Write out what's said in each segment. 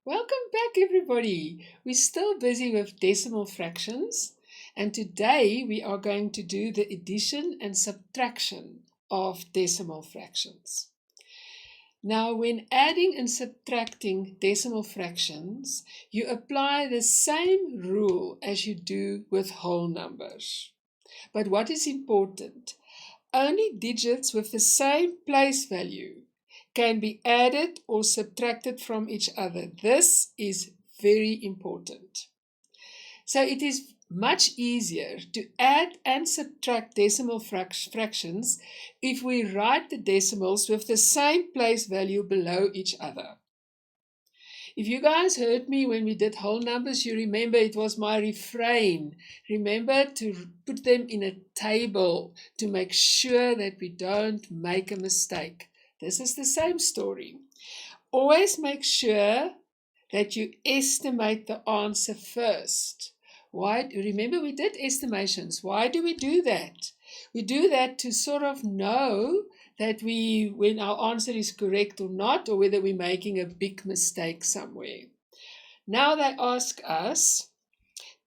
Welcome back, everybody. We're still busy with decimal fractions, and today we are going to do the addition and subtraction of decimal fractions. Now, when adding and subtracting decimal fractions, you apply the same rule as you do with whole numbers. But what is important? Only digits with the same place value can be added or subtracted from each other. This is very important. So it is much easier to add and subtract decimal fractions if we write the decimals with the same place value below each other. If you guys heard me when we did whole numbers, you remember it was my refrain. Remember to put them in a table to make sure that we don't make a mistake. This is the same story. Always make sure that you estimate the answer first. Why? Remember we did estimations. Why do we do that? We do that to sort of know that when our answer is correct or not, or whether we're making a big mistake somewhere. Now they ask us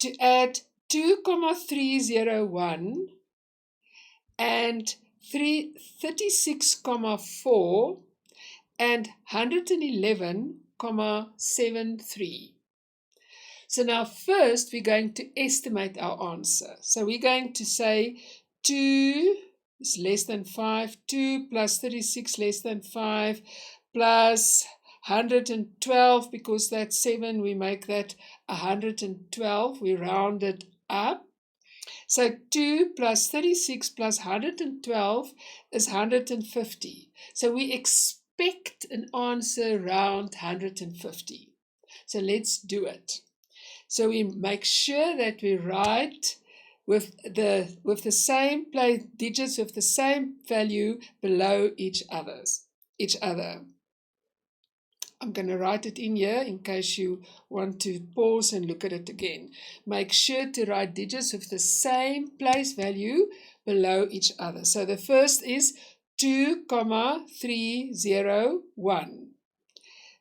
to add 2,301 and 36,4 and 111,73. So now first we're going to estimate our answer. So we're going to say 2 is less than 5, 2 plus 36 less than 5, plus 112, because that's 7, we make that 112, we round it up. So 2 plus 36 plus 112 is 150. So we expect an answer around 150. So let's do it. So we make sure that we write with the same digits with the same value below each other. I'm going to write it in here in case you want to pause and look at it again. Make sure to write digits with the same place value below each other. So the first is 2,301.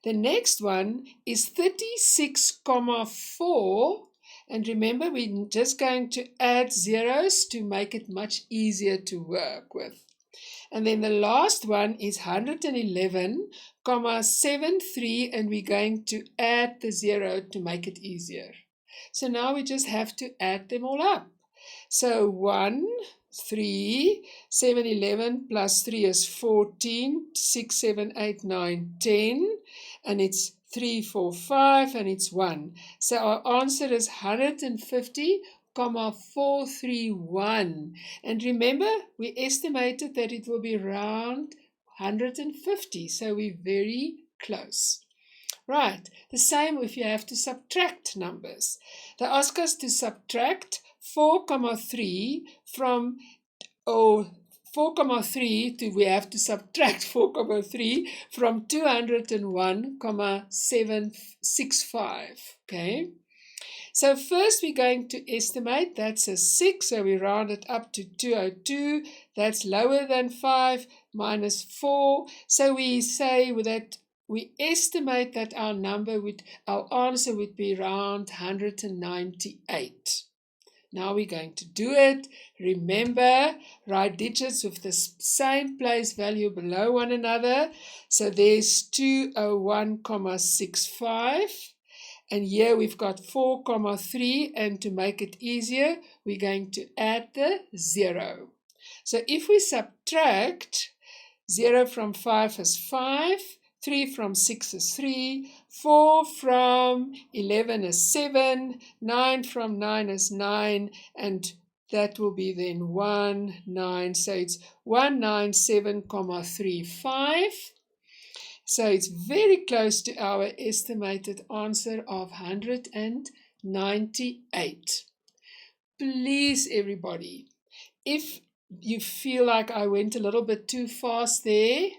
The next one is 36,4. And remember, we're just going to add zeros to make it much easier to work with. And then the last one is 111,73, and we're going to add the 0 to make it easier. So now we just have to add them all up. So 1, 3, 7, 11 plus 3 is 14, 6, 7, 8, 9, 10, and it's 3, 4, 5, and it's 1. So our answer is 150,431. And remember, we estimated that it will be around 150. So we're very close. Right, the same if you have to subtract numbers. They ask us to subtract 4,3 from, 4,3 we have to subtract 4,3 from 201,765. Okay, so first we're going to estimate. That's a 6, so we round it up to 202. That's lower than 5, minus 4. So we say that we estimate that our answer would be around 198. Now we're going to do it. Remember, write digits with the same place value below one another. So there's 201,65. And here we've got 4,3. And to make it easier, we're going to add the 0. So if we subtract 0 from 5 is 5. 3 from 6 is 3, 4 from 11 is 7, 9 from 9 is 9, and that will be then 19, so it's 197,35. So it's very close to our estimated answer of 198. Please, everybody, if you feel like I went a little bit too fast there,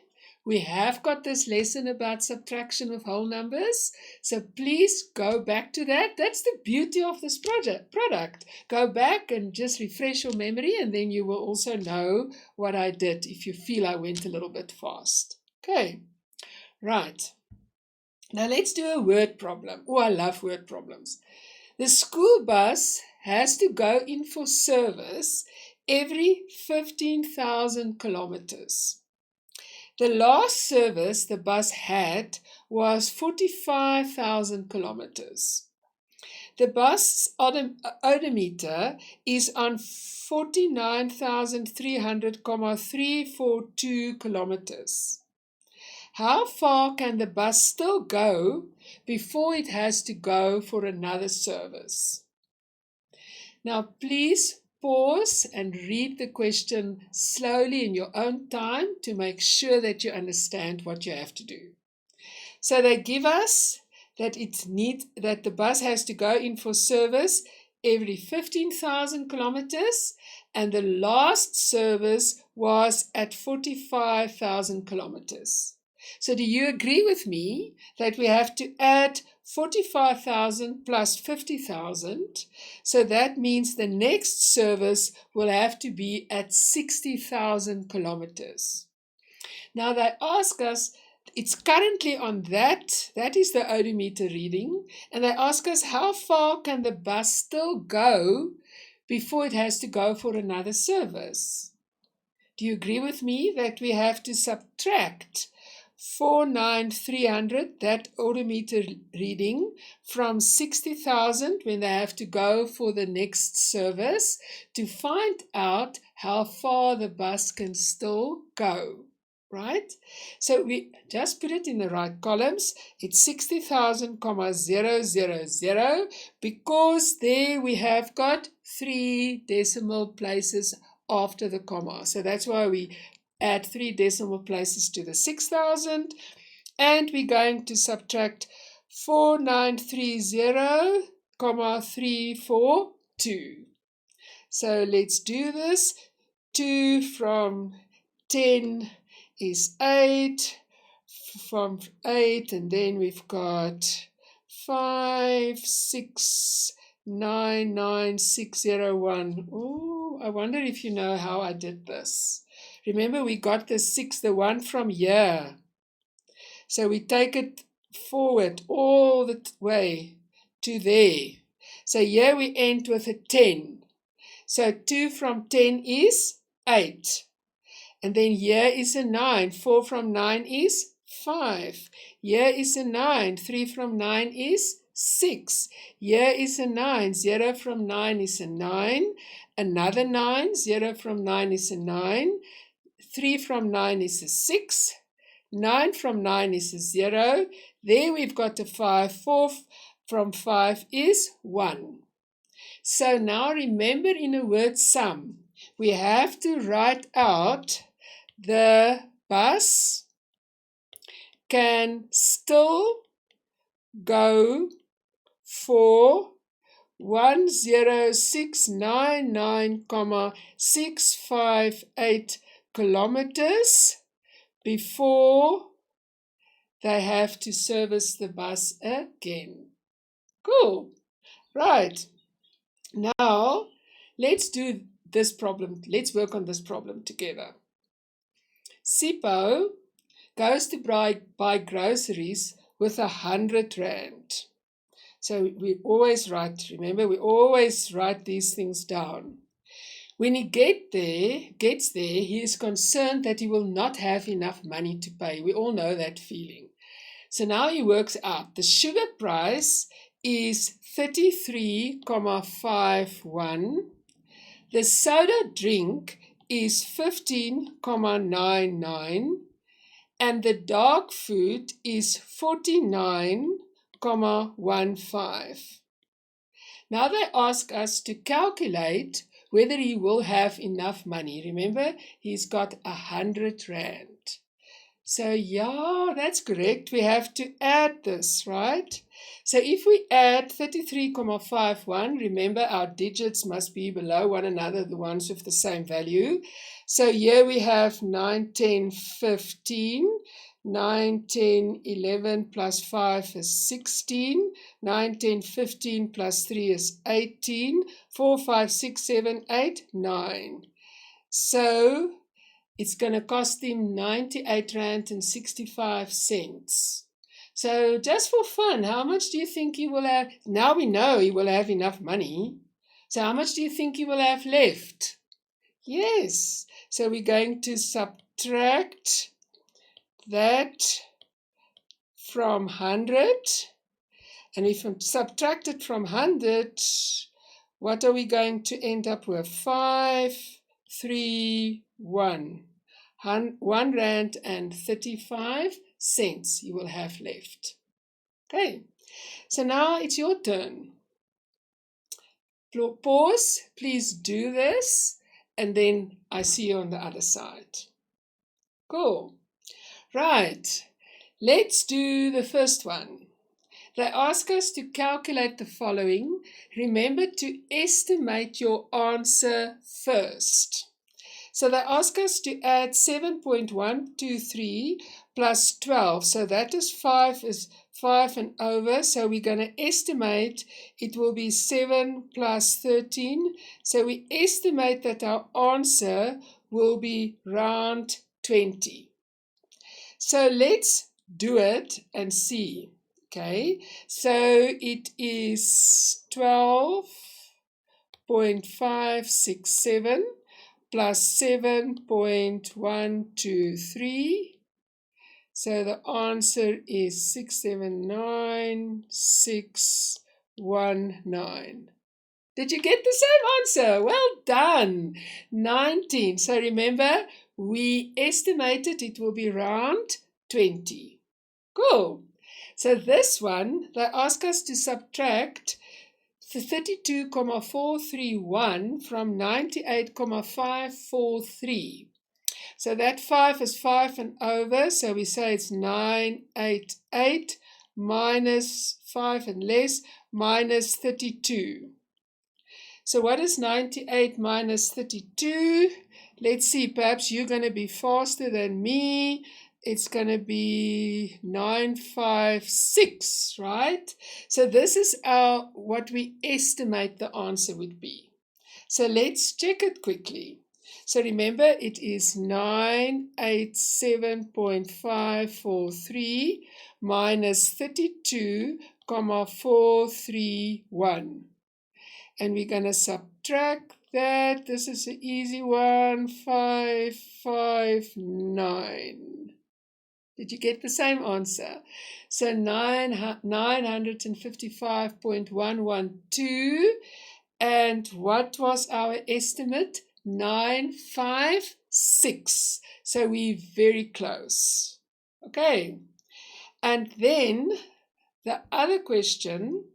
we have got this lesson about subtraction of whole numbers, so please go back to that. That's the beauty of this product. Go back and just refresh your memory, and then you will also know what I did if you feel I went a little bit fast. Okay, right. Now let's do a word problem. Oh, I love word problems. The school bus has to go in for service every 15,000 kilometers. The last service the bus had was 45,000 kilometers. The bus odometer is on 49,300,342 kilometers. How far can the bus still go before it has to go for another service? Now, please pause and read the question slowly in your own time to make sure that you understand what you have to do. So they give us that the bus has to go in for service every 15,000 kilometers, and the last service was at 45,000 kilometers. So do you agree with me that we have to add 45,000 plus 50,000? So that means the next service will have to be at 60,000 kilometers. Now they ask us, it's currently on that is the odometer reading, and they ask us how far can the bus still go before it has to go for another service. Do you agree with me that we have to subtract 49,300, that odometer reading, from 60,000 when they have to go for the next service to find out how far the bus can still go? Right? So we just put it in the right columns. It's 60,000,000 because there we have got 3 decimal places after the comma. So that's why we add 3 decimal places to the 6,000, and we're going to subtract 4930,342. So let's do this. 2 from 10 is 8, from 8, and then we've got 5, 6, 9, 9, 6, 0, 1. Oh, I wonder if you know how I did this. Remember, we got the 6, the 1 from here. So we take it forward all the way to there. So here we end with a 10. So 2 from 10 is 8. And then here is a 9. 4 from 9 is 5. Here is a 9. 3 from 9 is 6. Here is a 9. 0 from 9 is a 9. Another 9. 0 from 9 is a 9. 3 from 9 is a 6. 9 from 9 is a 0. There we've got a 5. 4 from 5 is 1. So now remember, in a word sum, we have to write out the bus can still go for 10699,658 kilometers before they have to service the bus again. Cool. Right. Now, let's do this problem. Let's work on this problem together. Sipho goes to buy groceries with 100 Rand. So we always write, remember, we always write these things down. When he gets there, he is concerned that he will not have enough money to pay. We all know that feeling. So now he works out. The sugar price is 33,51. The soda drink is 15,99. And the dog food is 49,15. Now they ask us to calculate whether he will have enough money. Remember, he's got 100 Rand. So yeah, that's correct. We have to add this, right? So if we add 33,51, remember our digits must be below one another, the ones with the same value. So here we have 9, 10, 15. 9, 10, 11 plus 5 is 16. 9, 10, 15 plus 3 is 18. 4, 5, 6, 7, 8, 9. So it's going to cost him 98 Rand and 65 cents. So just for fun, how much do you think he will have? Now we know he will have enough money. So how much do you think he will have left? Yes. So we're going to subtract that from 100. And if we subtract it from 100, what are we going to end up with? 531. 1 rand and 35 cents you will have left. Okay, so now it's your turn. Pause, please do this, and then I see you on the other side. Cool. Right, let's do the first one. They ask us to calculate the following. Remember to estimate your answer first. So they ask us to add 7.123 plus 12. So that is 5 and over. So we're going to estimate it will be 7 plus 13. So we estimate that our answer will be round 20. So let's do it and see. Okay, so it is 12.567 plus 7.123. So the answer is 679,619. Did you get the same answer? Well done. 19. So remember, we estimated it will be round 20. Cool. So this one, they ask us to subtract 32,431 from 98,543. So that 5 is 5 and over, so we say it's 988 minus 5 and less minus 32. So what is 98 minus 32? Let's see, perhaps you're going to be faster than me. It's going to be 956, right? So this is what we estimate the answer would be. So let's check it quickly. So remember, it is 987.543 minus 32,431. And we're going to subtract that. This is an easy one, 559. Did you get the same answer? So 955.112. And what was our estimate? 956. So we're very close. Okay. And then the other question,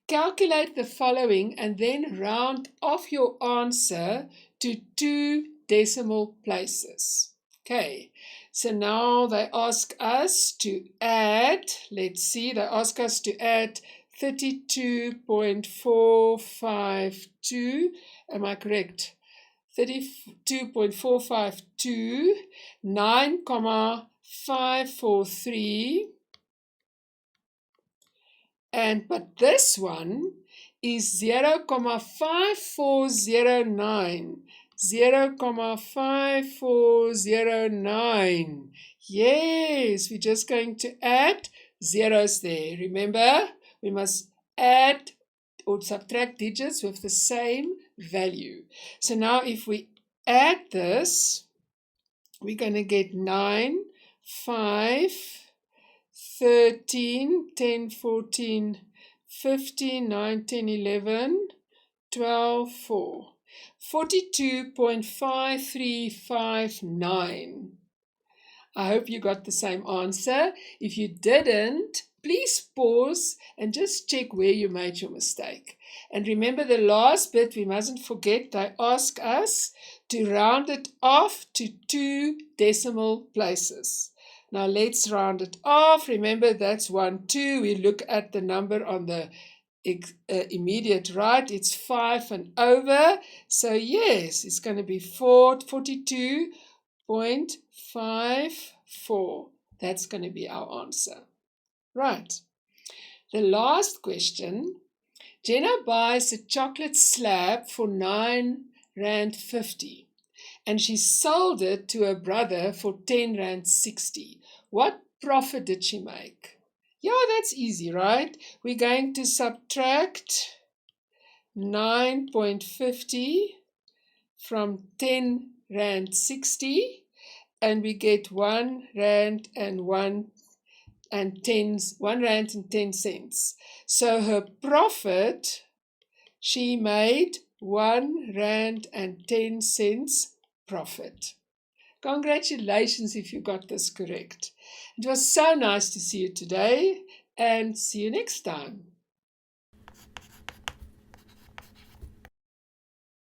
calculate the following and then round off your answer to 2 decimal places. Okay, so now they ask us to add, let's see, they ask us to add 32.452, am I correct? 32.452, 9,543, but this one is 0,5409. 0,5409. Yes, we're just going to add zeros there. Remember, we must add or subtract digits with the same value. So now if we add this, we're going to get 9, 5, 13, 10, 14, 15, 9, 10, 11, 12, 4. 42.5359. I hope you got the same answer. If you didn't, please pause and just check where you made your mistake. And remember the last bit, we mustn't forget, they ask us to round it off to 2 decimal places. Now let's round it off. Remember that's 1, 2. We look at the number on the immediate right, it's 5 and over, so yes, it's going to be 42.54. That's going to be our answer. Right, the last question. Jenna buys a chocolate slab for 9 rand 50 and she sold it to her brother for 10 rand 60. What profit did she make? Yeah, that's easy, right? We're going to subtract 9.50 from 10 Rand 60, and we get 1 Rand and 1 Rand and 10 cents. So her profit, she made 1 Rand and 10 cents profit. Congratulations if you got this correct. It was so nice to see you today, and see you next time.